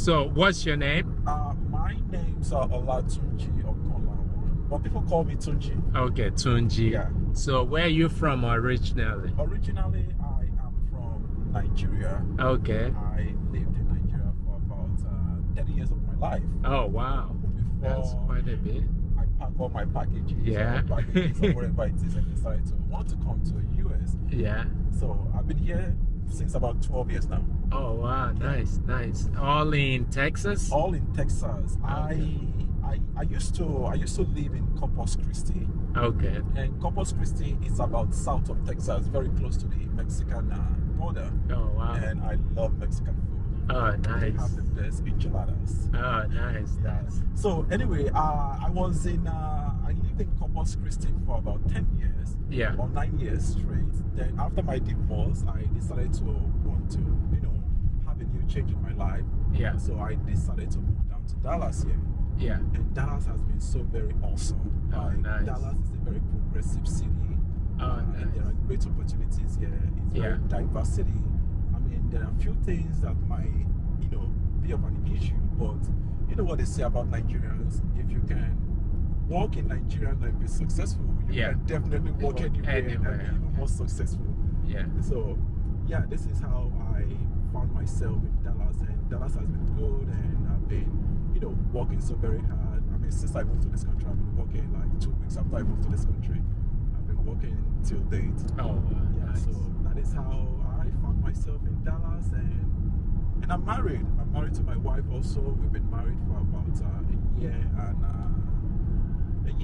So, what's your name? My name's Olatunji Okonlawo, but people call me Tunji. Okay, Tunji. Yeah. So, where are you from originally? Originally, I am from Nigeria. Okay. I lived in Nigeria for about 30 years of my life. Oh, wow. That's Before quite a bit. I pack all my packages, Yeah. or packages or whatever it is, and decided to want to come to the US. Yeah. So I've been here since about 12 years now. Oh, wow. Nice, nice. All in Texas? All in Texas. Okay. I used to live in Corpus Christi. Okay. And Corpus Christi is about south of Texas, very close to the Mexican border. Oh, wow. And I love Mexican food. Oh, They nice. have the best enchiladas. Oh, nice, nice. So anyway, I lived in Corpus Christi for about 10 years. Yeah. Or 9 years straight. Then after my divorce, I decided to want to, have a new change in my life. Yeah. So I decided to move down to Dallas here. Yeah. And Dallas has been so very awesome. Oh, nice. Dallas is a very progressive city. Oh, And nice. there are great opportunities here. It's very diversity. I mean, there are a few things that might, be of an issue, but you know what they say about Nigerians. If you can work in Nigeria and be successful, you can definitely work anywhere and be even more successful. Yeah. So, yeah, this is how I found myself in Dallas, and Dallas has been good, and I've been, working so very hard. I mean, since I moved to this country, I've been working like 2 weeks after I moved to this country. I've been working till date. Oh, wow. Yeah, Nice. so that is how I found myself in Dallas, and I'm married. I'm married to my wife also. We've been married for about a year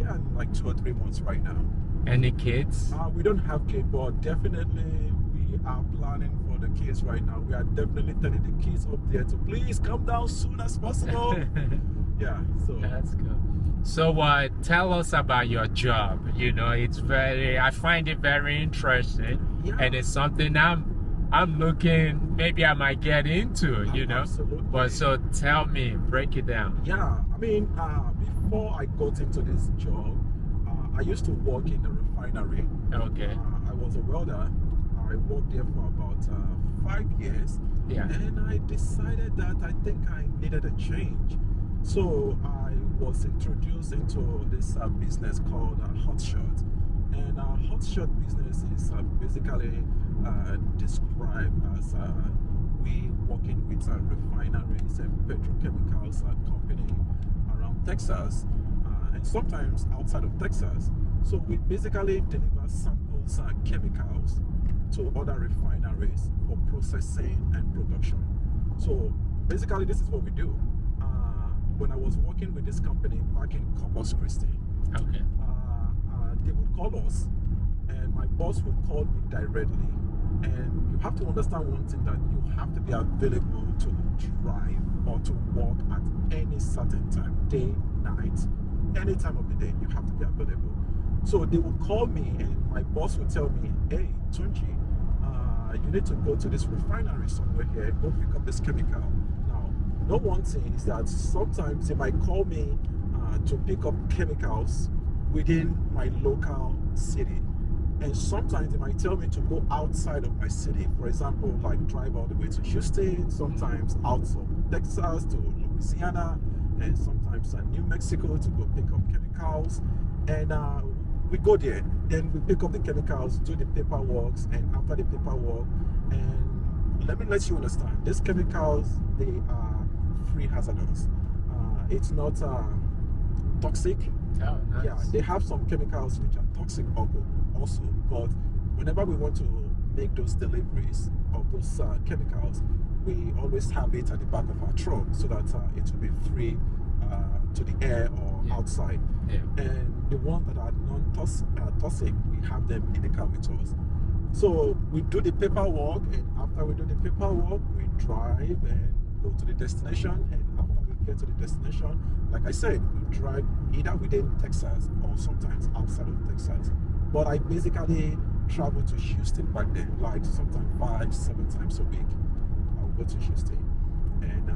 and like 2 or 3 months right now. Any kids? We don't have kids, but definitely we are planning for the kids right now. We are definitely telling the kids up there to please come down soon as possible. Yeah, so That's good. So, tell us about your job. I find it very interesting, Yeah. and it's something I'm looking. Maybe I might get into. Absolutely. But so tell me, break it down. yeah, I mean, before I got into this job, I used to work in a refinery. Okay. I was a welder. I worked there for about 5 years. Yeah. And I decided that I think I needed a change. So I was introduced into this business called Hot Shot. And Hot Shot business is basically described as we working with refineries and petrochemicals company around Texas and sometimes outside of Texas. So we basically deliver samples and chemicals to other refineries for processing and production. So basically this is what we do. When I was working with this company back in Corpus Christi, Okay. they would call us and my boss would call me directly. And you have to understand one thing, that you have to be available to drive or to work at any certain time, day, night, any time of the day, you have to be available. So they would call me and my boss would tell me, hey, Tunji, you need to go to this refinery somewhere here, go pick up this chemical. Now, no one thing is that sometimes they might call me to pick up chemicals within my local city. And sometimes they might tell me to go outside of my city. For example, like drive all the way to Houston, sometimes out of Texas to Louisiana, and sometimes New Mexico to go pick up chemicals. And we go there, then we pick up the chemicals, do the paperwork, and after the paperwork, and let me let you understand, these chemicals, they are free hazardous. It's not toxic. Oh, nice. Yeah, they have some chemicals which are toxic also, but whenever we want to make those deliveries of those chemicals, we always have it at the back of our truck so that it will be free to the air or outside. Yeah. And the ones that are non-toxic, we have them in the car with us. So we do the paperwork, and after we do the paperwork, we drive and go to the destination, and after we get to the destination, like I said, we drive either within Texas or sometimes outside of Texas. But I basically travel to Houston back then, like sometimes 5-7 times a week. I'll go to Houston, and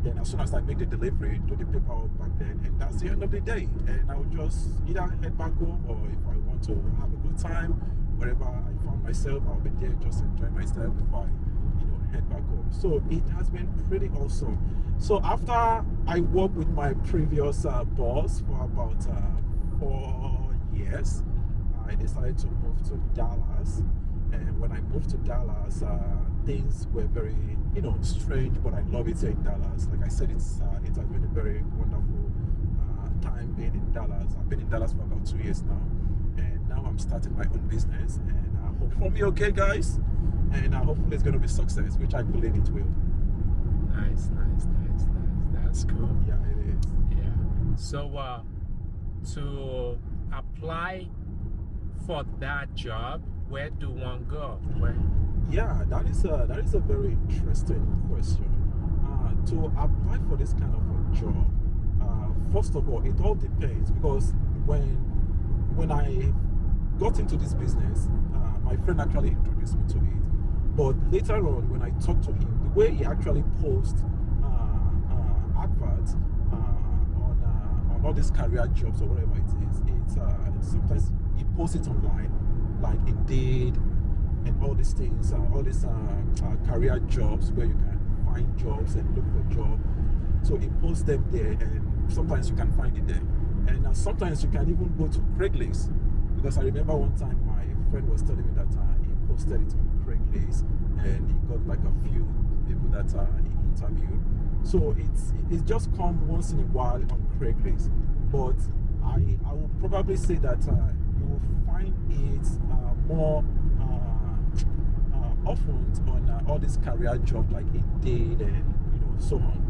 then as soon as I make the delivery, do the paperwork back then, and that's the end of the day. And I will just either head back home, or if I want to have a good time, wherever I found myself, I'll be there just enjoying myself before I head back home. So it has been pretty awesome. So after I worked with my previous boss for about 4 years, I decided to move to Dallas. And when I moved to Dallas, things were very, strange, but I love it here in Dallas. Like I said, it has been a very wonderful time being in Dallas. I've been in Dallas for about 2 years now, and now I'm starting my own business. And I hope for me, okay, guys, and hopefully it's going to be success, which I believe it will. Nice. That's cool. Yeah, it is. Yeah. So, to apply for that job, where do one go? Where? Yeah, that is a very interesting question. To apply for this kind of a job, first of all, it all depends, because when I got into this business, my friend actually introduced me to it. But later on, when I talked to him, the way he actually posts adverts on all these career jobs or whatever it is, it's sometimes he posts it online, like Indeed and all these things, all these career jobs where you can find jobs and look for jobs. So he posts them there, and sometimes you can find it there. And sometimes you can even go to Craigslist, because I remember one time my friend was telling me that he posted it on Craigslist, and he got like a few people that he interviewed. So it's just come once in a while on Craigslist, but I will probably say that you will find it more often on all these career jobs like Indeed and so on.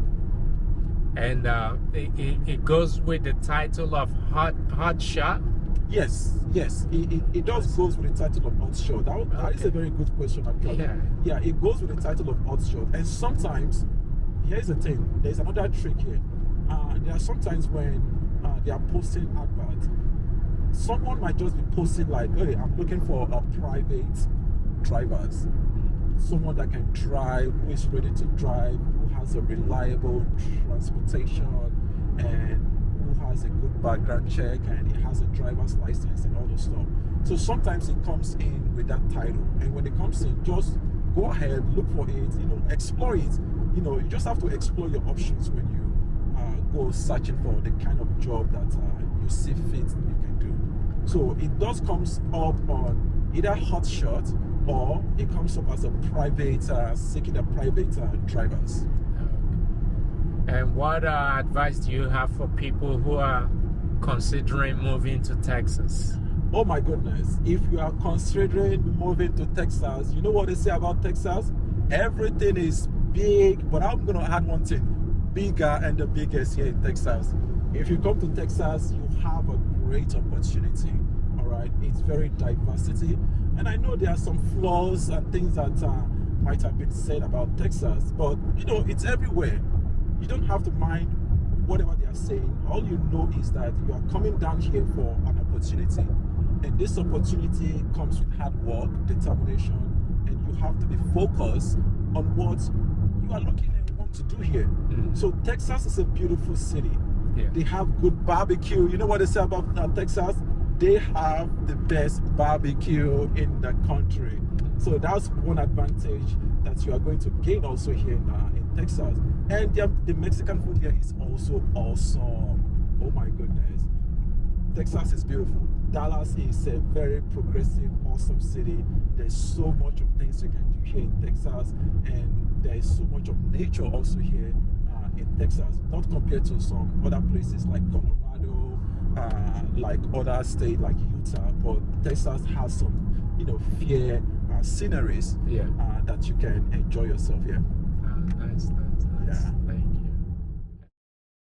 And it goes with the title of hot shot. Yes, it does goes with the title of hot shot. That is a very good question, actually. Yeah, it goes with the title of hot shot. And sometimes, here's the thing, there's another trick here. There are sometimes when they are posting adverts, someone might just be posting like, hey, I'm looking for a private drivers, someone that can drive, who is ready to drive, who has a reliable transportation, and who has a good background check, and he has a driver's license and all those stuff. So sometimes it comes in with that title, and when it comes in, just go ahead, look for it, explore it. You just have to explore your options when you go searching for the kind of job that you see fit you can do. So it does comes up on either hot shot, or it comes up as a private, seeking a private drivers. And what advice do you have for people who are considering moving to Texas? Oh my goodness, if you are considering moving to Texas, you know what they say about Texas? Everything is big, but I'm going to add one thing, bigger and the biggest here in Texas. If you come to Texas, you have a great opportunity, all right? It's very diversity. And I know there are some flaws and things that might have been said about Texas, but it's everywhere. You don't have to mind whatever they are saying. All you know is that you are coming down here for an opportunity, and this opportunity comes with hard work, determination, and you have to be focused on what you are looking and want to do here. So Texas is a beautiful city. Yeah. They have good barbecue. You know what they say about Texas? They have the best barbecue in the country. So that's one advantage that you are going to gain also here in Texas. And the Mexican food here is also awesome. Oh my goodness. Texas is beautiful. Dallas is a very progressive, awesome city. There's so much of things you can do here in Texas, and there's so much of nature also here in Texas, not compared to some other places like Colorado, like other states like Utah. But Texas has some, fair sceneries that you can enjoy yourself here. Nice. Yeah. Thank you.